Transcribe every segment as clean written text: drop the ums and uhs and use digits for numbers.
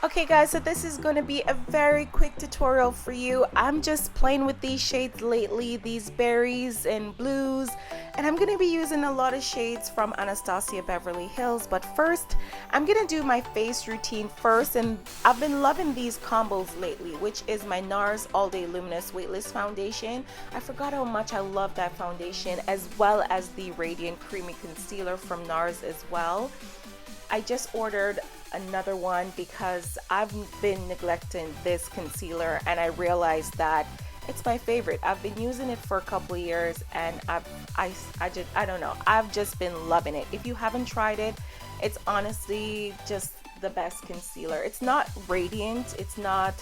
Okay guys, so this is going to be a very quick tutorial for you. I'm just playing with these shades lately, these berries and blues, and I'm going to be using a lot of shades from Anastasia Beverly Hills. But first, I'm going to do my face routine first, and I've been loving these combos lately, which is my Nars All Day Luminous Weightless Foundation. I forgot how much I love that foundation, as well as the Radiant Creamy Concealer from Nars as well. I just ordered another one because I've been neglecting this concealer and I realized that it's my favorite. I've been using it for a couple of years and I don't know, I've just been loving it. If you haven't tried it, it's honestly just the best concealer. It's not radiant, it's not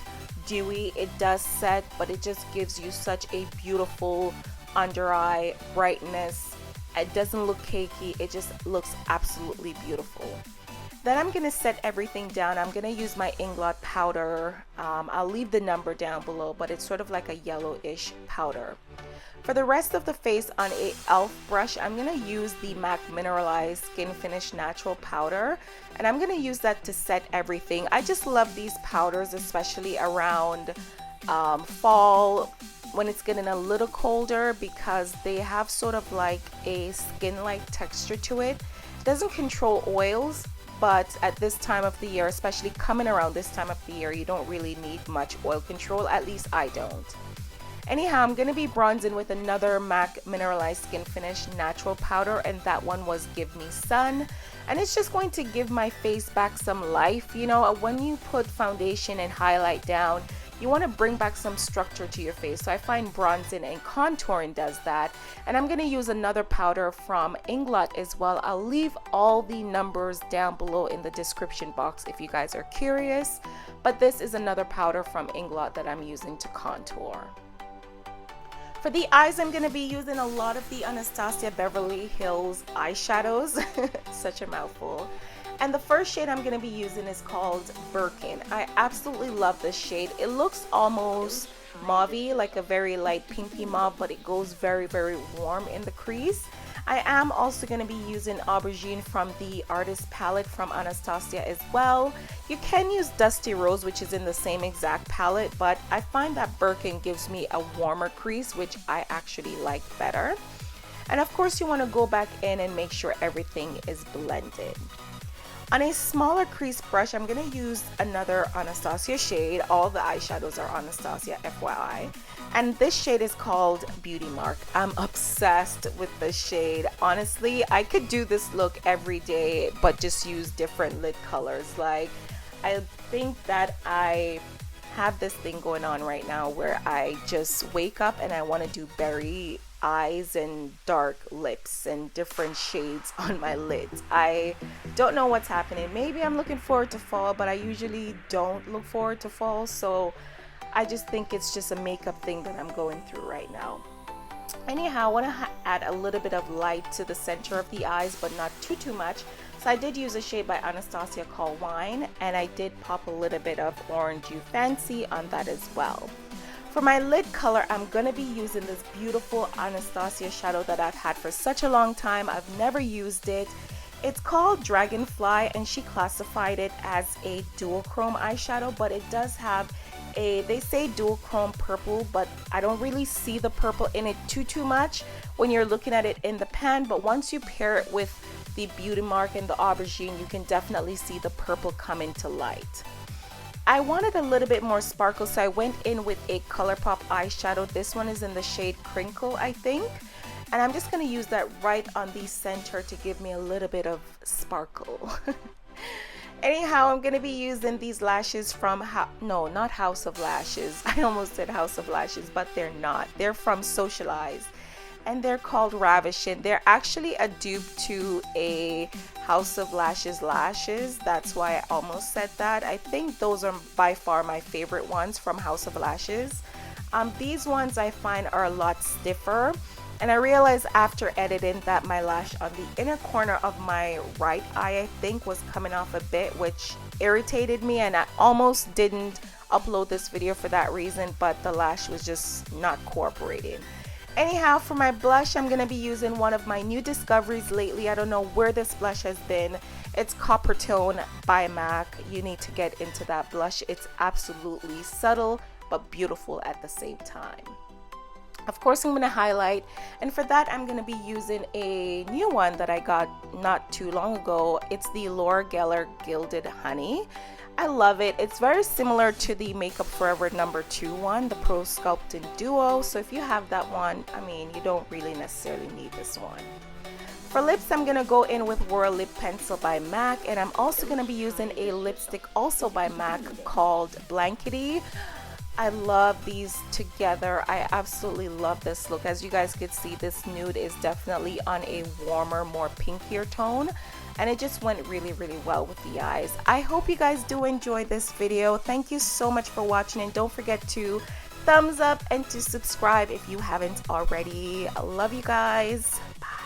dewy, it does set, but it just gives you such a beautiful under eye brightness. It doesn't look cakey, it just looks absolutely beautiful. Then I'm going to set everything down. I'm going to use my Inglot powder. I'll leave the number down below, but it's sort of like a yellowish powder. For the rest of the face on a e.l.f. brush, I'm going to use the MAC Mineralized Skin Finish Natural Powder, and I'm going to use that to set everything. I just love these powders, especially around fall, when it's getting a little colder, because they have sort of like a skin-like texture to it. It doesn't control oils, but at this time of the year, especially coming around this time of the year, you don't really need much oil control. At least I don't. Anyhow, I'm going to be bronzing with another MAC Mineralized Skin Finish Natural Powder, and that one was Give Me Sun. And it's just going to give my face back some life. You know, when you put foundation and highlight down, you want to bring back some structure to your face. So I find bronzing and contouring does that. And I'm going to use another powder from Inglot as well. I'll leave all the numbers down below in the description box if you guys are curious. But this is another powder from Inglot that I'm using to contour. For the eyes, I'm going to be using a lot of the Anastasia Beverly Hills eyeshadows. Such a mouthful. And the first shade I'm going to be using is called Birkin. I absolutely love this shade. It looks almost mauve-y, like a very light pinky mauve, but it goes very, very warm in the crease. I am also going to be using Aubergine from the Artist Palette from Anastasia as well. You can use Dusty Rose, which is in the same exact palette, but I find that Birkin gives me a warmer crease, which I actually like better. And of course, you want to go back in and make sure everything is blended. On a smaller crease brush, I'm going to use another Anastasia shade. All the eyeshadows are Anastasia, FYI. And this shade is called Beauty Mark. I'm obsessed with this shade. Honestly, I could do this look every day, but just use different lid colors. Like, I think that I have this thing going on right now where I just wake up and I want to do berry eyes and dark lips and different shades on my lids. I don't know what's happening. Maybe I'm looking forward to fall, but I usually don't look forward to fall, so I just think it's just a makeup thing that I'm going through right now. Anyhow, I want to add a little bit of light to the center of the eyes, but not too much. So I did use a shade by Anastasia called Wine, and I did pop a little bit of Orange You Fancy on that as well. For my lid color, I'm going to be using this beautiful Anastasia shadow that I've had for such a long time. I've never used it. It's called Dragonfly, and she classified it as a dual chrome eyeshadow, but it does have a, they say dual chrome purple, but I don't really see the purple in it too much when you're looking at it in the pan. But once you pair it with the Beauty Mark and the Aubergine, you can definitely see the purple come into light. I wanted a little bit more sparkle, so I went in with a ColourPop eyeshadow. This one is in the shade Crinkle, I think. And I'm just going to use that right on the center to give me a little bit of sparkle. Anyhow, I'm going to be using these lashes from, not House of Lashes. I almost said House of Lashes, but they're not. They're from Socialize, and they're called Ravishing. They're actually a dupe to a House of Lashes lashes. That's why I almost said that. I think those are by far my favorite ones from House of Lashes. These ones I find are a lot stiffer, and I realized after editing that my lash on the inner corner of my right eye, I think, was coming off a bit, which irritated me, and I almost didn't upload this video for that reason, but the lash was just not cooperating. Anyhow, for my blush, I'm going to be using one of my new discoveries lately. I don't know where this blush has been. It's Coppertone by MAC. You need to get into that blush. It's absolutely subtle but beautiful at the same time. Of course, I'm going to highlight, and for that I'm going to be using a new one that I got not too long ago. It's the Gellar Gilded Honey. I love it. It's very similar to the Makeup Forever #2 one, the Pro Sculpting Duo. So if you have that one, I mean, you don't really necessarily need this one. For lips, I'm going to go in with Whirl Lip Pencil by MAC, and I'm also going to be using a lipstick also by MAC called Blankety. I love these together. I absolutely love this look. As you guys could see, this nude is definitely on a warmer, more pinkier tone, and it just went really, really well with the eyes. I hope you guys do enjoy this video. Thank you so much for watching, and don't forget to thumbs up and to subscribe if you haven't already. I love you guys. Bye.